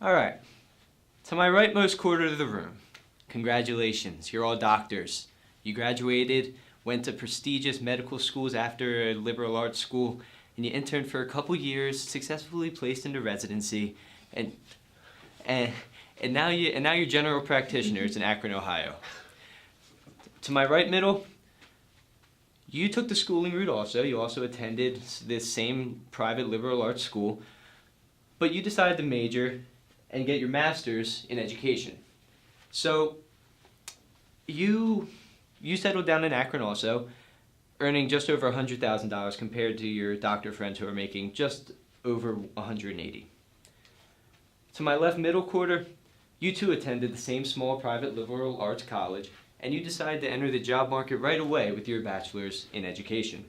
All right. To my rightmost quarter of the room, congratulations, you're all doctors. You graduated, went to prestigious medical schools after a liberal arts school, and you interned for a couple years, successfully placed into residency, and now you're general practitioners in Akron, Ohio. To my right middle, you took the schooling route also. You also attended this same private liberal arts school, but you decided to major and get your master's in education. So you settled down in Akron also, earning just over $100,000 compared to your doctor friends who are making just over $180,000. To my left middle quarter, you too attended the same small private liberal arts college, and you decided to enter the job market right away with your bachelor's in education.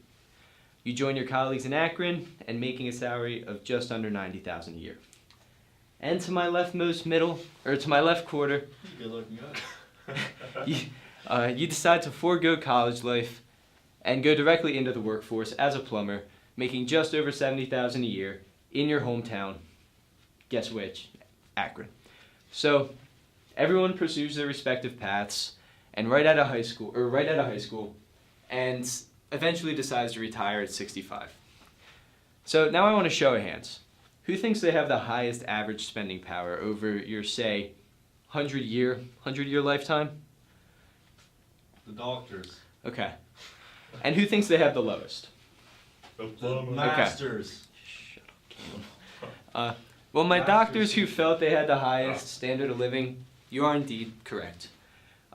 You joined your colleagues in Akron and making a salary of just under $90,000 a year. And to my left quarter, good looking you decide to forego college life and go directly into the workforce as a plumber, making just over $70,000 a year in your hometown. Guess which? Akron. So everyone pursues their respective paths, and right out of high school, and eventually decides to retire at 65. So now I want to show of hands. Who thinks they have the highest average spending power over your, say, 100-year lifetime? The doctors. Okay. And who thinks they have the lowest? The masters. Well, my doctors who felt they had the highest standard of living, you are indeed correct.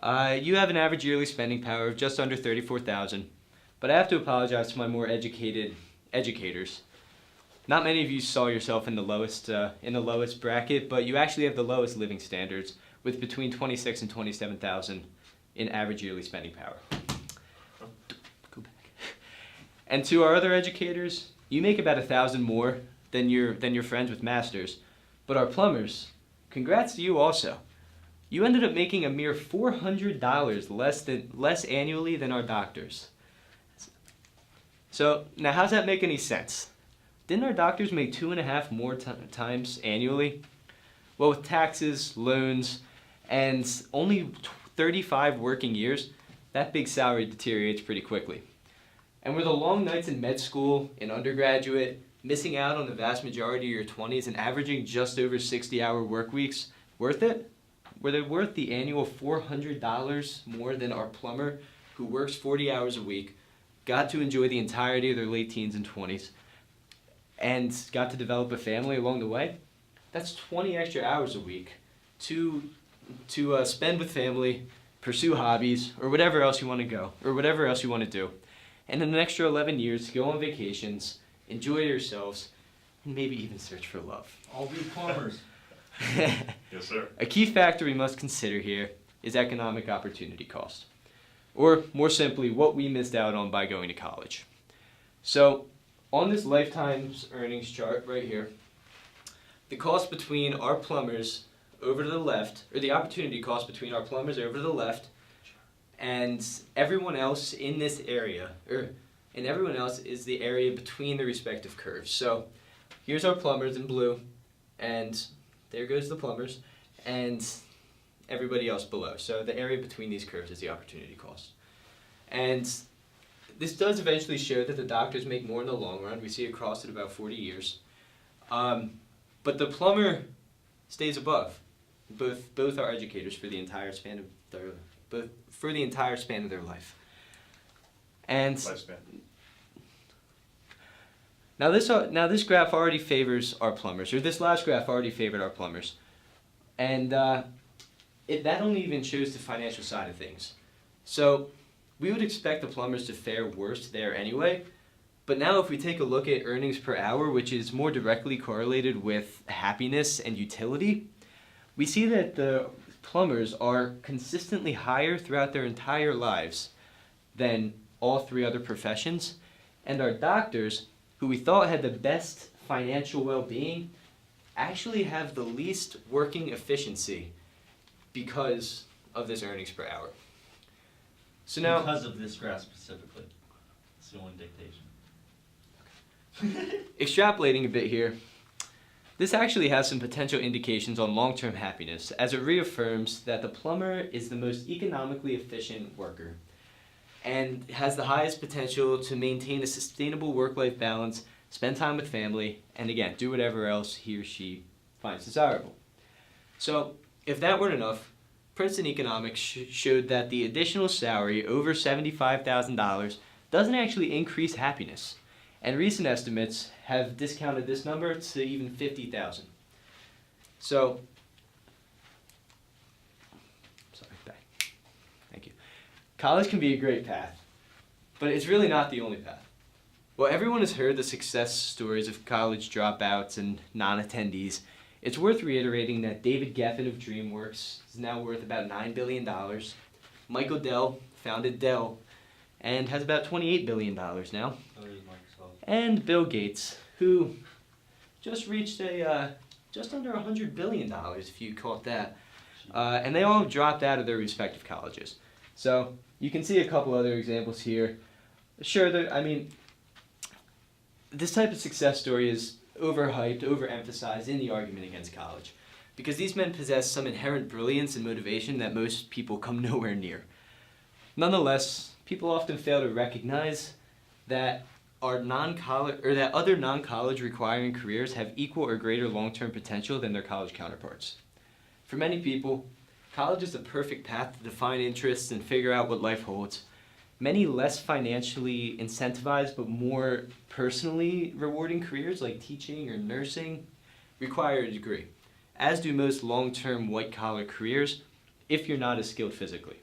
You have an average yearly spending power of just under $34,000, but I have to apologize to my more educated educators. Not many of you saw yourself in the lowest bracket, but you actually have the lowest living standards, with between $26,000 and $27,000 in average yearly spending power. Go back. And to our other educators, you make about $1,000 more than your friends with masters, but our plumbers, congrats to you also. You ended up making a mere $400 less annually than our doctors. So now, how's that make any sense? Didn't our doctors make 2.5 more times annually? Well, with taxes, loans, and only 35 working years, that big salary deteriorates pretty quickly. And were the long nights in med school, in undergraduate, missing out on the vast majority of your 20s and averaging just over 60-hour work weeks worth it? Were they worth the annual $400 more than our plumber, who works 40 hours a week, got to enjoy the entirety of their late teens and 20s, and got to develop a family along the way? That's 20 extra hours a week to spend with family, pursue hobbies, or whatever else you want to do. And in an extra 11 years, go on vacations, enjoy yourselves, and maybe even search for love. All be plumbers. Yes, sir. A key factor we must consider here is economic opportunity cost, or more simply, what we missed out on by going to college. So, on this lifetime's earnings chart right here, the cost between our plumbers over to the left, or the opportunity cost between our plumbers over to the left, and everyone else in this area, and everyone else is the area between the respective curves. So, here's our plumbers in blue, and there goes the plumbers, and everybody else below. So the area between these curves is the opportunity cost. And this does eventually show that the doctors make more in the long run. We see it crossed at about 40 years. But the plumber stays above. Both are educators for the entire span of their life. And Lifespan. Now this graph already favors our plumbers, or this last graph already favored our plumbers. And that only even shows the financial side of things. So we would expect the plumbers to fare worse there anyway, but now if we take a look at earnings per hour, which is more directly correlated with happiness and utility, we see that the plumbers are consistently higher throughout their entire lives than all three other professions, and our doctors, who we thought had the best financial well-being, actually have the least working efficiency because of this earnings per hour. So now, Because of this graph specifically. It's the only dictation. extrapolating a bit here, This actually has some potential indications on long-term happiness, as it reaffirms that the plumber is the most economically efficient worker and has the highest potential to maintain a sustainable work-life balance, spend time with family, and again, do whatever else he or she finds desirable. So, if that weren't enough, Princeton Economics showed that the additional salary over $75,000 doesn't actually increase happiness. And recent estimates have discounted this number to even 50,000. So, sorry, back. Thank you. College can be a great path, but it's really not the only path. Well, everyone has heard the success stories of college dropouts and non-attendees. It's worth reiterating that David Geffen of DreamWorks is now worth about $9 billion. Michael Dell founded Dell and has about $28 billion now. So is Microsoft. And Bill Gates, who just reached just under $100 billion, if you caught that. And they all dropped out of their respective colleges. So you can see a couple other examples here. Sure, this type of success story is overhyped, overemphasized in the argument against college, because these men possess some inherent brilliance and motivation that most people come nowhere near. Nonetheless, people often fail to recognize that other non-college requiring careers have equal or greater long-term potential than their college counterparts. For many people, college is the perfect path to define interests and figure out what life holds. Many less financially incentivized but more personally rewarding careers like teaching or nursing require a degree, as do most long-term white-collar careers if you're not as skilled physically.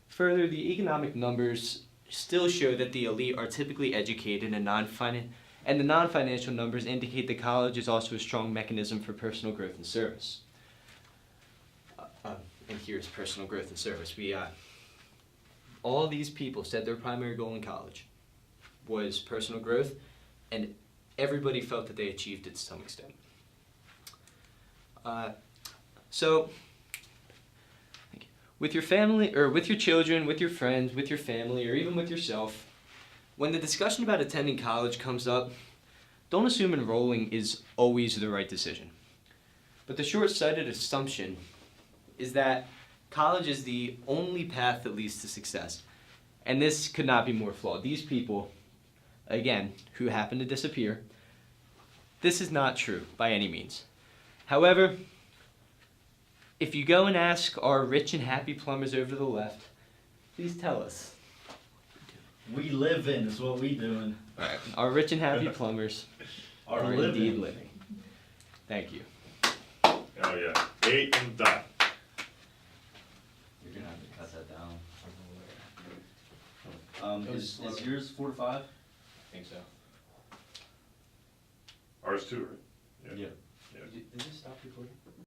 Further, the economic numbers still show that the elite are typically educated and the non-financial numbers indicate that college is also a strong mechanism for personal growth and service. And here's personal growth and service. All these people said their primary goal in college was personal growth, and everybody felt that they achieved it to some extent. So, with your family, or with your children, with your friends, with your family, or even with yourself, when the discussion about attending college comes up, don't assume enrolling is always the right decision. But the short-sighted assumption is that college is the only path that leads to success. And this could not be more flawed. These people, again, who happen to disappear, this is not true by any means. However, if you go and ask our rich and happy plumbers over to the left, please tell us. We live in is what we doing. Right. Our rich and happy plumbers Are are living. indeed living. Thank you. Oh yeah. 8 and done. You're gonna have to cut that down. Is yours 4 to 5? I think so. Ours too, right? Yeah. Yeah. Did you stop recording?